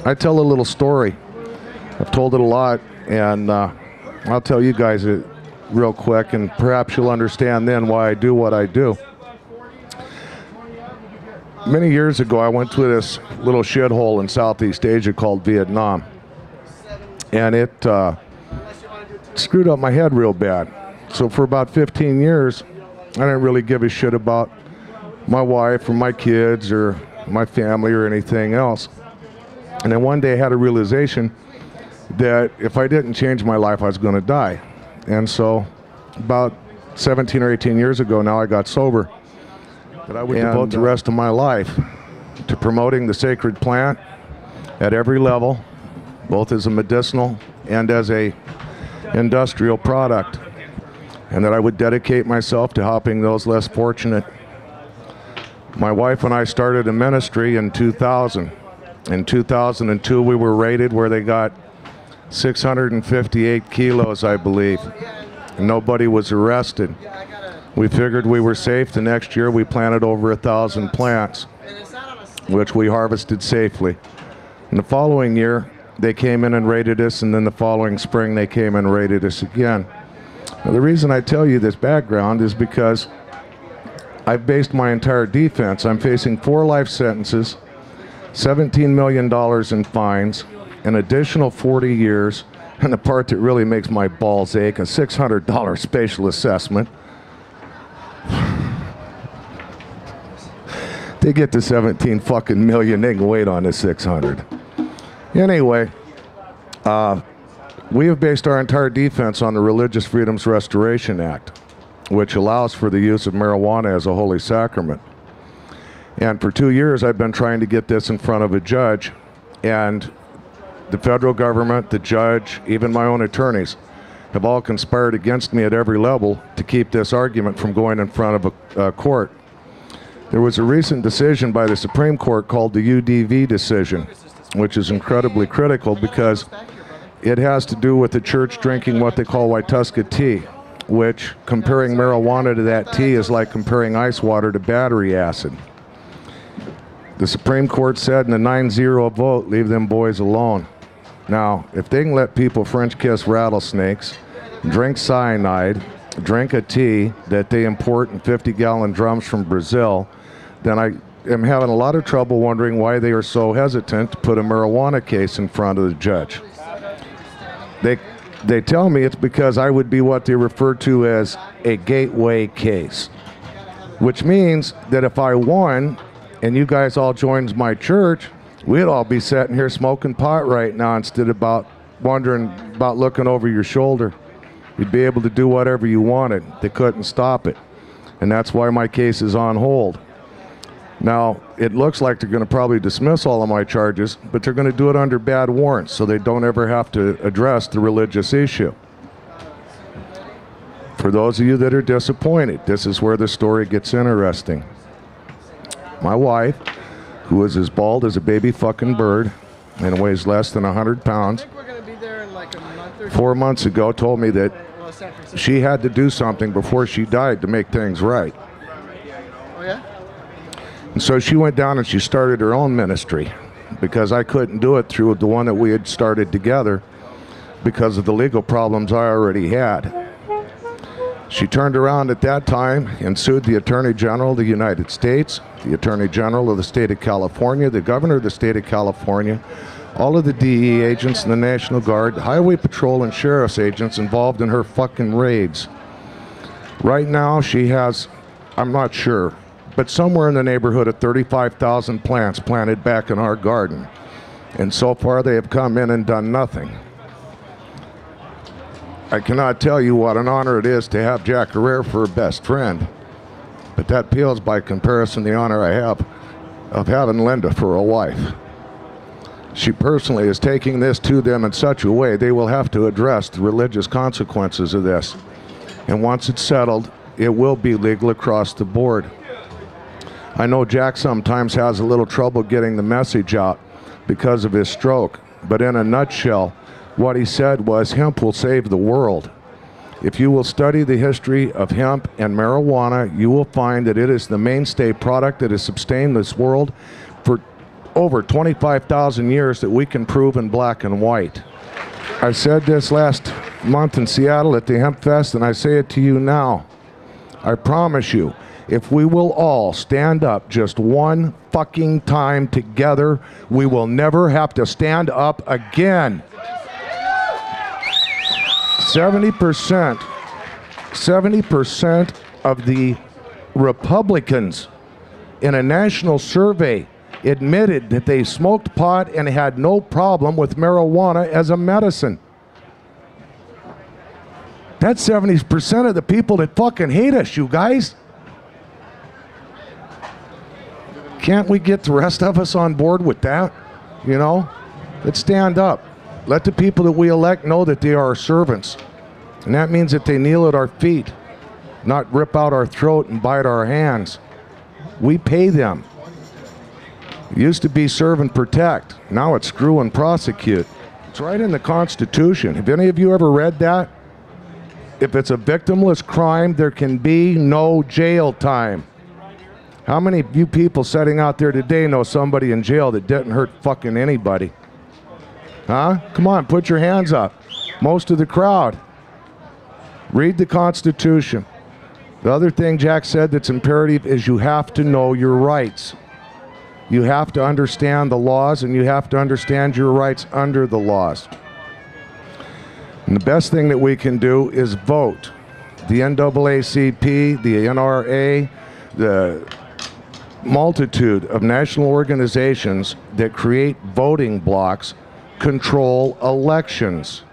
I tell a little story. I've told it a lot, and I'll tell you guys it real quick, and perhaps you'll understand then why I do what I do. Many years ago, I went to this little shithole in Southeast Asia called Vietnam, and it screwed up my head real bad. So for about 15 years, I didn't really give a shit about my wife or my kids or my family or anything else. And then one day I had a realization that if I didn't change my life, I was going to die. And so about 17 or 18 years ago now, I got sober. That I would devote the rest of my life to promoting the sacred plant at every level, both as a medicinal and as a industrial product. And that I would dedicate myself to helping those less fortunate. My wife and I started a ministry in 2000. In 2002, we were raided where they got 658 kilos, I believe. And nobody was arrested. We figured we were safe. The next year, we planted over 1,000 plants, which we harvested safely. And the following year, they came in and raided us, and then the following spring, they came and raided us again. Now, the reason I tell you this background is because I've based my entire defense. I'm facing 4 life sentences, $17 million in fines, an additional 40 years, and the part that really makes my balls ache, a $600 spatial assessment. They get to 17 fucking million, they can wait on the 600. Anyway, we have based our entire defense on the Religious Freedoms Restoration Act, which allows for the use of marijuana as a holy sacrament. And for 2 years, I've been trying to get this in front of a judge, and the federal government, the judge, even my own attorneys have all conspired against me at every level to keep this argument from going in front of a court. There was a recent decision by the Supreme Court called the UDV decision, which is incredibly critical because it has to do with the church drinking what they call Waitusca tea, which, comparing marijuana to that tea, is like comparing ice water to battery acid. The Supreme Court said in a 9-0 vote, leave them boys alone. Now, if they can let people French kiss rattlesnakes, drink cyanide, drink a tea that they import in 50-gallon drums from Brazil, then I am having a lot of trouble wondering why they are so hesitant to put a marijuana case in front of the judge. They tell me it's because I would be what they refer to as a gateway case, which means that if I won and you guys all joined my church, we'd all be sitting here smoking pot right now instead of wondering about looking over your shoulder. You'd be able to do whatever you wanted. They couldn't stop it. And that's why my case is on hold. Now, it looks like they're going to probably dismiss all of my charges, but they're going to do it under bad warrants so they don't ever have to address the religious issue. For those of you that are disappointed, this is where the story gets interesting. My wife, who is as bald as a baby fucking bird and weighs less than 100 pounds, 4 months ago told me that she had to do something before she died to make things right. Oh, yeah? And so she went down and she started her own ministry because I couldn't do it through the one that we had started together because of the legal problems I already had. She turned around at that time and sued the Attorney General of the United States, the Attorney General of the State of California, the Governor of the State of California, all of the DE agents and the National Guard, the Highway Patrol and Sheriff's agents involved in her fucking raids. Right now she has, I'm not sure, but somewhere in the neighborhood of 35,000 plants planted back in our garden. And so far they have come in and done nothing. I cannot tell you what an honor it is to have Jack Herrera for a best friend, but that pales by comparison the honor I have of having Linda for a wife. She personally is taking this to them in such a way they will have to address the religious consequences of this. And once it's settled, it will be legal across the board. I know Jack sometimes has a little trouble getting the message out because of his stroke, but in a nutshell, what he said was hemp will save the world. If you will study the history of hemp and marijuana, you will find that it is the mainstay product that has sustained this world for over 25,000 years that we can prove in black and white. I said this last month in Seattle at the Hemp Fest, and I say it to you now. I promise you, if we will all stand up just one fucking time together, we will never have to stand up again. 70% of the Republicans in a national survey admitted that they smoked pot and had no problem with marijuana as a medicine. That's 70% of the people that fucking hate us, you guys. Can't we get the rest of us on board with that? You know? Let's stand up. Let the people that we elect know that they are our servants. And that means that they kneel at our feet, not rip out our throat and bite our hands. We pay them. It used to be serve and protect. Now it's screw and prosecute. It's right in the Constitution. Have any of you ever read that? If it's a victimless crime, there can be no jail time. How many of you people sitting out there today know somebody in jail that didn't hurt fucking anybody? Huh? Come on, put your hands up. Most of the crowd. Read the Constitution. The other thing Jack said that's imperative is you have to know your rights. You have to understand the laws, and you have to understand your rights under the laws. And the best thing that we can do is vote. The NAACP, the NRA, the multitude of national organizations that create voting blocks control elections.